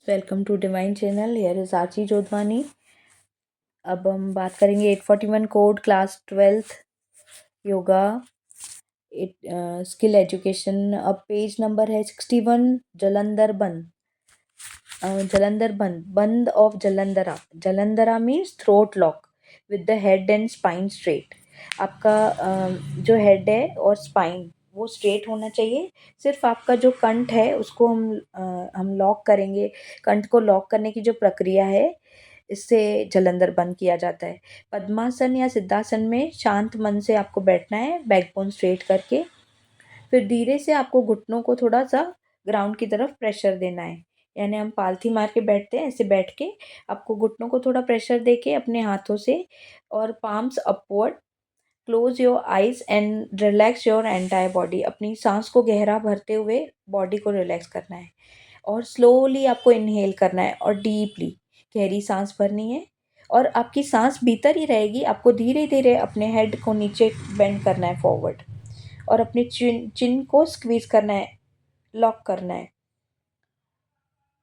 Welcome to divine channel. Here is Achi Jodhwani. अब हम बात करेंगे 841 code class 12th yoga skill education. अब पेज नंबर है 61। Jalandhar bandh. Jalandhar bandh, bandh of Jalandhara. Jalandhara means throat lock with the head and spine straight. आपका जो हेड है और स्पाइन वो स्ट्रेट होना चाहिए। सिर्फ आपका जो कंठ है उसको हम लॉक करेंगे। कंठ को लॉक करने की जो प्रक्रिया है इससे जलंधर बंद किया जाता है। पद्मासन या सिद्धासन में शांत मन से आपको बैठना है, बैकबोन स्ट्रेट करके। फिर धीरे से आपको घुटनों को थोड़ा सा ग्राउंड की तरफ प्रेशर देना है। यानी हम पालथी मार के बैठते हैं, ऐसे बैठ के आपको घुटनों को थोड़ा प्रेशर दे के अपने हाथों से और palms upward. Close your eyes and relax your entire body. अपनी सांस को गहरा भरते हुए बॉडी को रिलैक्स करना है और स्लोली आपको इनहेल करना है और डीपली गहरी सांस भरनी है। और आपकी सांस भीतर ही रहेगी। आपको धीरे धीरे अपने हेड को नीचे बेंड करना है फॉरवर्ड और अपने चिन चिन को स्क्वीज करना है, लॉक करना है।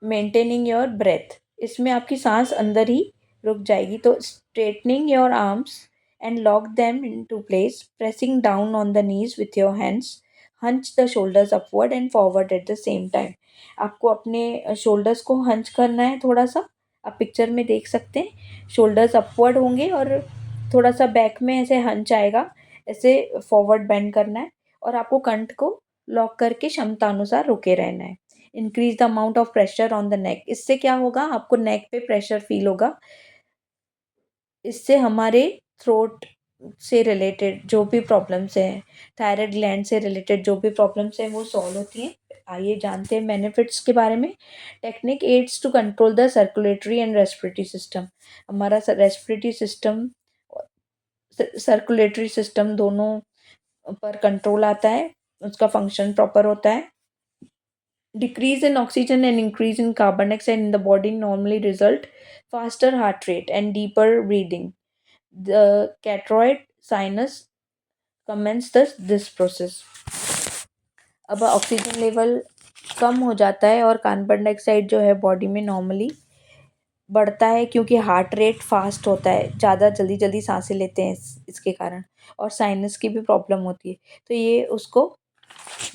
मेंटेनिंग योर ब्रेथ, इसमें आपकी सांस अंदर ही रुक जाएगी। तो straightening your arms and lock them into place, pressing down on the knees with your hands, hunch the shoulders upward and forward at the same time. आपको अपने शोल्डर्स को हंच करना है थोड़ा सा। आप पिक्चर में देख सकते हैं शोल्डर्स अपवर्ड होंगे और थोड़ा सा बैक में ऐसे हंच आएगा, ऐसे फॉरवर्ड बेंड करना है। और आपको कंठ को लॉक करके क्षमता अनुसार रुके रहना है। Increase the amount of pressure on the neck, इससे क्या होगा, आपको नेक पे प्रेशर फील होगा। इससे हमारे थ्रोट से रिलेटेड जो भी प्रॉब्लम्स हैं, थायराइड ग्लैंड से रिलेटेड जो भी प्रॉब्लम्स हैं वो सॉल्व होती हैं। आइए जानते हैं बेनिफिट्स के बारे में। Technique aids to control the circulatory and respiratory system. हमारा रेस्पिरेटरी सिस्टम, सर्कुलेटरी सिस्टम दोनों पर कंट्रोल आता है, उसका फंक्शन प्रॉपर होता है। Decrease in oxygen and increase in carbon dioxide in the body normally result faster heart rate and deeper breathing. The cataract sinus commence this process. अब oxygen level कम हो जाता है और कार्बन डाइऑक्साइड जो है body में नॉर्मली बढ़ता है, क्योंकि हार्ट रेट फास्ट होता है, ज़्यादा जल्दी जल्दी सांसें लेते हैं इसके कारण, और साइनस की भी प्रॉब्लम होती है, तो ये उसको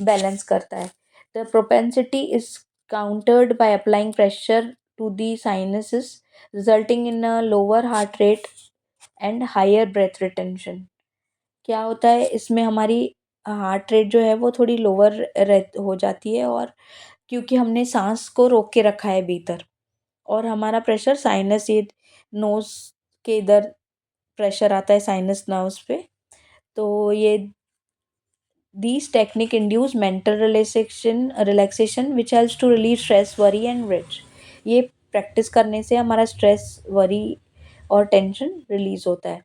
बैलेंस करता है। The propensity is countered by applying pressure to the sinuses, resulting in a lower heart rate and higher breath retention. क्या होता है इसमें, हमारी हार्ट रेट जो है वो थोड़ी लोअर हो जाती है, और क्योंकि हमने सांस को रोक के रखा है भीतर, और हमारा प्रेशर साइनस, ये नोज के इधर प्रेशर आता है साइनस नर्व्स पे। तो ये these technique induce mental relaxation which helps to relieve stress, worry and rage. ये प्रैक्टिस करने से हमारा स्ट्रेस, वरी और टेंशन रिलीज होता है।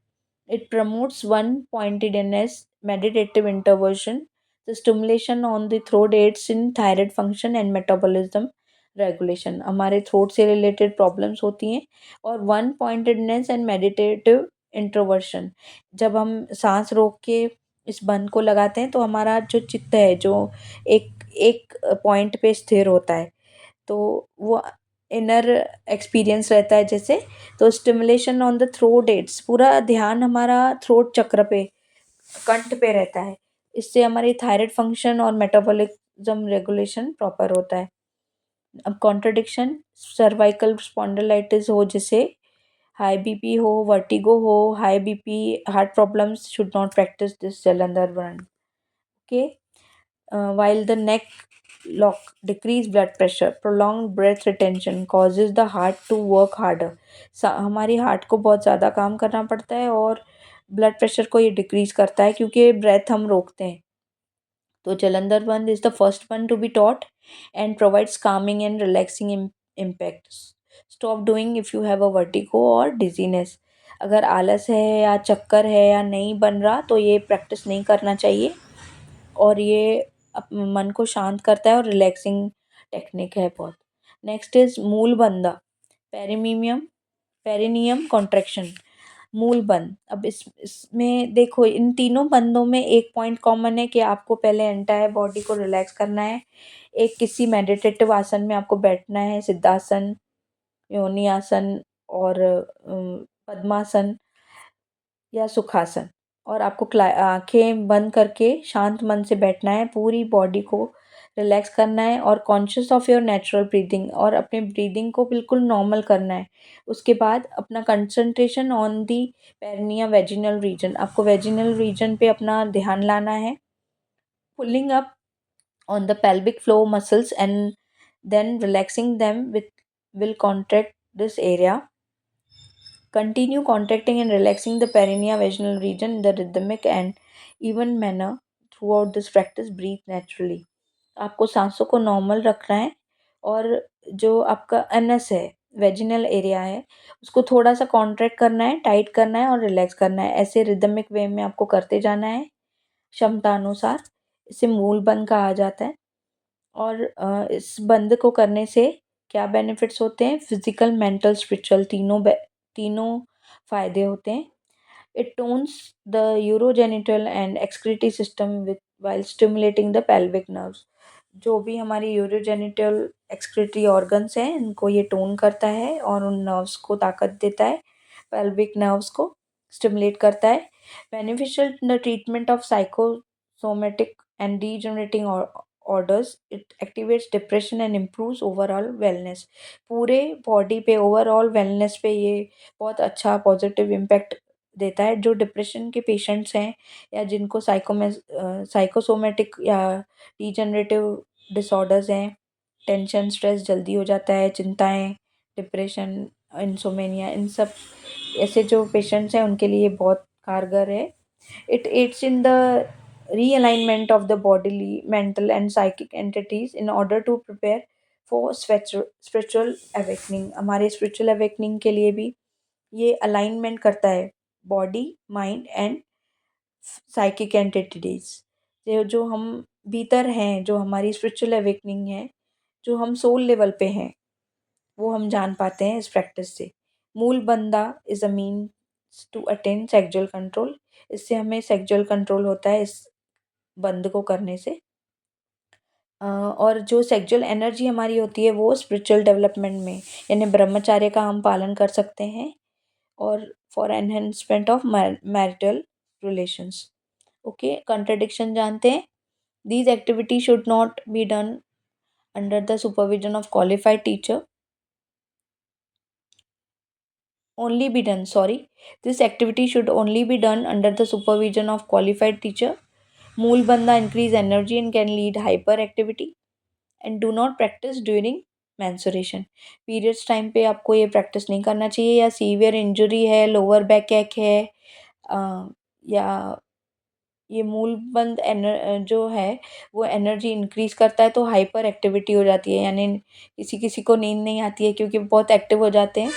It promotes one pointedness, meditative introversion. The stimulation on the throat aids in thyroid function and metabolism regulation. हमारे throat से related problems होती हैं। और वन पॉइंटेडनेस एंड मेडिटेटिव इंट्रोवर्शन, जब हम सांस रोक के इस बंद को लगाते हैं तो हमारा जो चित्त है जो एक एक पॉइंट पे स्थिर होता है, तो वो इनर एक्सपीरियंस रहता है जैसे। तो stimulation on the throat aids, पूरा ध्यान हमारा थ्रोट चक्र पे, कंठ पे रहता है। इससे हमारी थायराइड फंक्शन और मेटाबॉलिज्म रेगुलेशन प्रॉपर होता है। अब कॉन्ट्रडिक्शन, सर्वाइकल स्पॉन्डिलाइटिस हो जिसे, हाई बीपी हो, वर्टिगो हो, high BP, heart problems should not practice this Jalandhar burn. Okay, while the neck lock, decrease blood pressure, prolonged breath retention causes the heart to work harder. हमारी heart को बहुत ज़्यादा काम करना पड़ता है और ब्लड प्रेशर को ये डिक्रीज करता है क्योंकि ब्रेथ हम रोकते हैं। तो जलंधर बंद is the first one to be taught and provides calming and relaxing impact. Stop doing if you have a vertigo और डिजीनेस। अगर आलस है या चक्कर है या नहीं बन रहा तो ये प्रैक्टिस नहीं करना चाहिए, और ये मन को शांत करता है और रिलैक्सिंग टेक्निक है बहुत। नेक्स्ट इज मूल बंदा, पेरिमीमियम पेरिनियम कॉन्ट्रैक्शन। मूल बंद। अब इसमें देखो, इन तीनों बंदों में एक पॉइंट कॉमन है कि आपको पहले एंटायर बॉडी को रिलैक्स करना है। एक किसी मेडिटेटिव आसन में आपको बैठना है, सिद्धासन, योनि आसन और पद्मासन या सुखासन। और आपको आंखें बंद करके शांत मन से बैठना है, पूरी बॉडी को रिलैक्स करना है और conscious of your natural breathing, और अपने ब्रीदिंग को बिल्कुल नॉर्मल करना है। उसके बाद अपना concentration on the perineal vaginal region, आपको वेजिनल रीजन पे अपना ध्यान लाना है। Pulling up on the pelvic floor muscles and then relaxing them with will contract this area. Continue contracting and relaxing the perineal vaginal region in the rhythmic and even manner throughout this practice. Breathe naturally. आपको सांसों को normal रखना है और जो आपका NS है, vaginal area है, उसको थोड़ा सा कॉन्ट्रैक्ट करना है, टाइट करना है और रिलैक्स करना है। ऐसे रिदमिक वे में आपको करते जाना है क्षमता अनुसार। इसे मूल बंद कहा जाता है। और इस बंद को करने से क्या बेनिफिट्स होते हैं? फिजिकल, मेंटल, स्पिरिचुअल, तीनों फायदे होते हैं। It tones the urogenital and excretory system with while stimulating the pelvic nerves. जो भी हमारी यूरोजेनिटल एक्सक्रीटरी ऑर्गन्स हैं, इनको ये टोन करता है और उन नर्व्स को ताकत देता है, पेल्विक नर्व्स को स्टिमुलेट करता है। Beneficial in the treatment of psychosomatic and degenerating orders, it activates depression and improves overall wellness. पूरे बॉडी पे ओवरऑल वेलनेस पे ये बहुत अच्छा पॉजिटिव इम्पैक्ट देता है। जो डिप्रेशन के पेशेंट्स हैं या जिनको साइकोसोमेटिक या डीजनरेटिव डिसऑर्डर्स हैं, टेंशन, स्ट्रेस जल्दी हो जाता है, चिंताएं, डिप्रेशन, इंसोमेनिया, इन सब ऐसे जो पेशेंट्स हैं उनके लिए बहुत कारगर है। It aids in the realignment of the bodily, mental, and psychic entities in order to prepare for spiritual awakening. हमारे spiritual awakening के लिए भी ये alignment करता है body, mind and psychic entities। ये जो हम भीतर हैं, जो हमारी spiritual awakening है, जो हम soul level पे हैं, वो हम जान पाते हैं इस प्रैक्टिस से। Mula bandha is a means to attain sexual control. इससे हमें सेक्सुअल कंट्रोल होता है इस बंद को करने से। और जो सेक्सुअल एनर्जी हमारी होती है वो स्पिरिचुअल डेवलपमेंट में, यानी ब्रह्मचार्य का हम पालन कर सकते हैं और for enhancement of marital relations. Okay, contradiction जानते हैं। These activity should not be done under the supervision of qualified teacher, only be done, sorry. This activity should only be done under the supervision of qualified teacher. Mool banda increase energy and can lead hyperactivity, and do not practice during menstruation. Periods time पे आपको ये practice नहीं करना चाहिए, या severe injury है, lower back ache है, या ये मूल बंद जो है वो एनर्जी इंक्रीज करता है तो हाइपर एक्टिविटी हो जाती है, यानी किसी किसी को नींद नहीं आती है क्योंकि बहुत एक्टिव हो जाते हैं।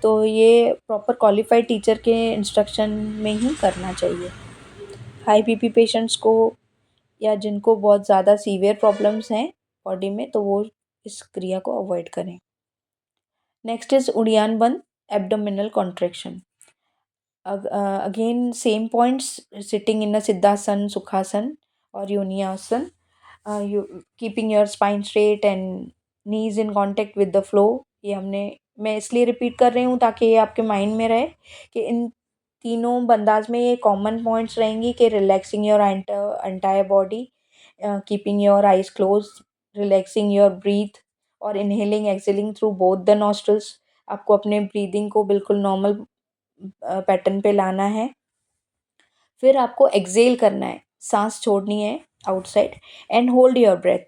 तो ये प्रॉपर क्वालिफाइड टीचर के इंस्ट्रक्शन में ही करना चाहिए। हाई बीपी पेशेंट्स को या जिनको बहुत ज़्यादा सीवियर प्रॉब्लम्स हैं बॉडी में, तो वो इस क्रिया को अवॉइड करें। नेक्स्ट इज उड़ियान बंद, abdominal contraction. Again same points, sitting in a siddhasan, sukhasan or yoniasan, you keeping your spine straight and knees in contact with the floor। ये हमने, मैं इसलिए रिपीट कर रही हूँ ताकि ये आपके माइंड में रहे कि इन तीनों बंदाज में ये कॉमन पॉइंट्स रहेंगी कि relaxing your entire body, keeping your eyes close, relaxing your breath और inhaling exhaling through both the nostrils. आपको अपने ब्रीदिंग को बिल्कुल नॉर्मल पैटर्न पे लाना है। फिर आपको एक्सेल करना है, सांस छोड़नी है outside and hold your breath.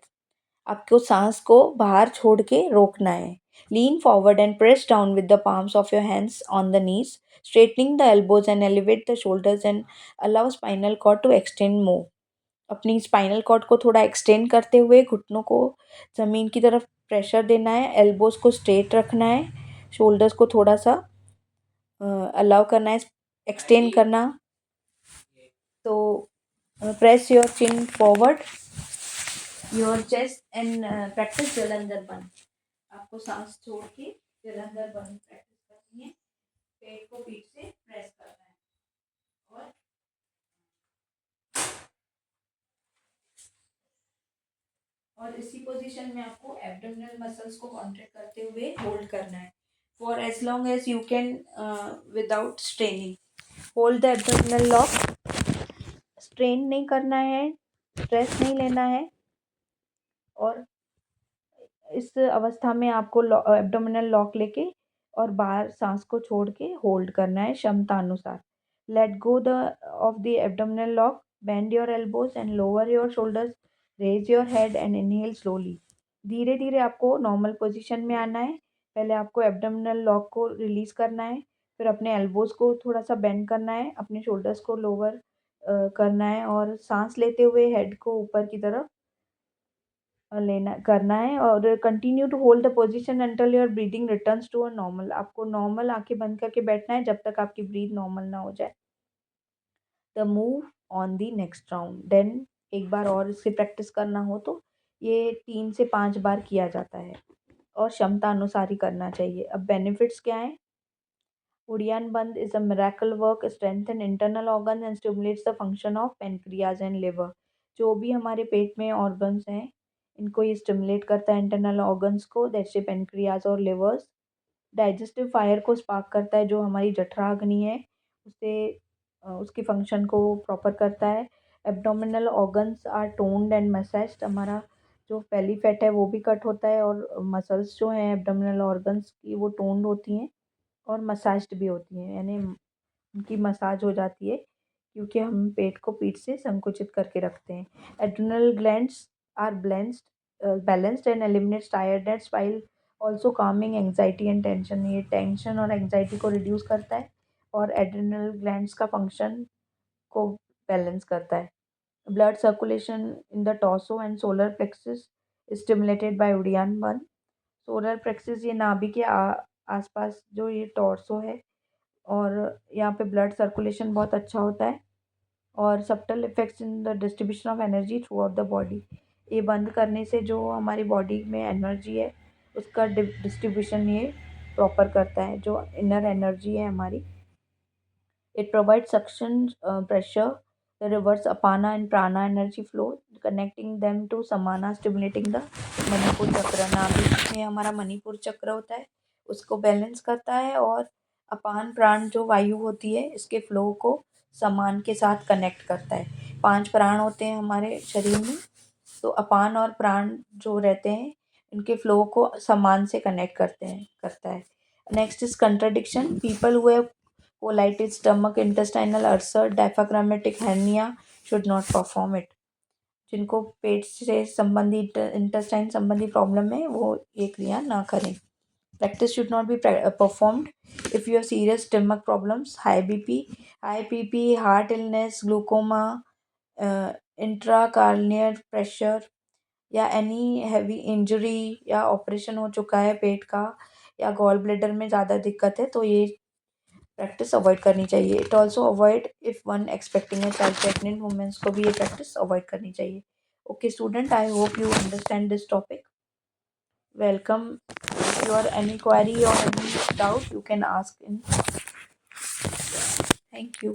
आपको सांस को बाहर छोड़ के रोकना है। Lean forward and press down with the palms of your hands on the knees, straightening the elbows and elevate the shoulders and allow spinal cord to extend more. अपनी spinal cord को थोड़ा एक्सटेंड करते हुए घुटनों को ज़मीन की तरफ प्रेशर देना है, एल्बोज को स्ट्रेट रखना है, शोल्डर्स को थोड़ा सा अलाउ करना है, एक्सटेंड करना। तो press your chin forward your chest and practice Jalandhar बंद। आपको सांस छोड़ के जलंधर बंद प्रैक्टिस करनी है, पेट को पीठ से प्रेस और इसी पोजीशन में आपको एब्डोमिनल मसल्स को कॉन्ट्रैक्ट करते हुए होल्ड करना है for as long as you can without straining. Hold the abdominal lock. Strain नहीं करना है, स्ट्रेस नहीं लेना है, और इस अवस्था में आपको एब्डोमिनल लॉक लेके और बाहर सांस को छोड़ के होल्ड करना है क्षमता अनुसार. Let go the off the abdominal lock. Bend your elbows and lower your shoulders. Raise your head and inhale slowly. धीरे धीरे आपको नॉर्मल पोजीशन में आना है. पहले आपको एब्डोमिनल लॉक को रिलीज करना है, फिर अपने एल्बोज को थोड़ा सा बेंड करना है, अपने शोल्डर्स को लोअर करना है और सांस लेते हुए हेड को ऊपर की तरफ लेना करना है और continue to hold the position until your breathing returns to a normal. आपको नॉर्मल आंखें बंद करके बैठना है जब तक आपकी ब्रीथ नॉर्मल ना हो जाए. The move on the next round. Then एक बार और इसकी प्रैक्टिस करना हो तो ये 3 से 5 बार किया जाता है और क्षमता अनुसार ही करना चाहिए. अब बेनिफिट्स क्या हैं? उड़ियान बंद is a miracle work, strengthen internal organs and stimulates the function of pancreas and liver. जो भी हमारे पेट में ऑर्गन्स हैं, इनको ये स्टिमुलेट करता है इंटरनल ऑर्गन्स को, जैसे पेनक्रियाज और लिवर्स. डाइजेस्टिव फायर को स्पार्क करता है, जो हमारी जठराग्नि है उसे उसकी फंक्शन को प्रॉपर करता है. Abdominal organs are toned and massaged. हमारा जो बेली फैट है वो भी कट होता है और मसल्स जो हैं एब्डोमिनल ऑर्गन्स की वो टोन्ड होती हैं और मसाज्ड भी होती हैं, यानी उनकी मसाज हो जाती है क्योंकि हम पेट को पीठ से संकुचित करके रखते हैं. Adrenal glands are balanced and eliminates tiredness while also calming anxiety and tension. ये टेंशन और एंग्जाइटी को रिड्यूस करता है और एड्रिनल ग्लैंड्स का फंक्शन को बैलेंस करता है. Blood circulation in the torso and solar plexus stimulated by Uddiyana bandh. Solar plexus ये नाभि के आसपास जो ये टॉर्सो है और यहाँ पे ब्लड सर्कुलेशन बहुत अच्छा होता है और subtle effects in the distribution of energy through out the body. ये बंद करने से जो हमारी बॉडी में एनर्जी है उसका डिस्ट्रीब्यूशन ये प्रॉपर करता है, जो इनर एनर्जी है हमारी. It provide suction pressure the reverse apana and prana energy flow connecting them to samana stimulating the Manipur chakra. नाभि में हमारा मणिपुर चक्र होता है, उसको बैलेंस करता है और अपान प्राण जो वायु होती है इसके फ्लो को समान के साथ कनेक्ट करता है. 5 प्राण होते हैं हमारे शरीर में, तो अपान और प्राण जो रहते हैं इनके फ्लो को समान से कनेक्ट करता है. Next is contradiction. People who have colitis, stomach, intestinal ulcer, diaphragmatic hernia should not perform it. जिनको पेट से संबंधी इंटेस्टाइन संबंधी प्रॉब्लम है वो ये क्रिया ना करें. Practice should not be performed if you have serious stomach problems, high BP, heart illness, glaucoma, intracranial pressure या एनी हैवी इंजरी या ऑपरेशन हो चुका है पेट का या गॉल ब्लेडर में ज़्यादा दिक्कत है तो ये प्रैक्टिस अवॉइड करनी चाहिए. It also avoid if one expecting a child. Pregnant women's को भी ये प्रैक्टिस अवॉइड करनी चाहिए. Okay student, I hope you understand this topic. Welcome. If you are any query or any doubt, you can ask in. Thank you.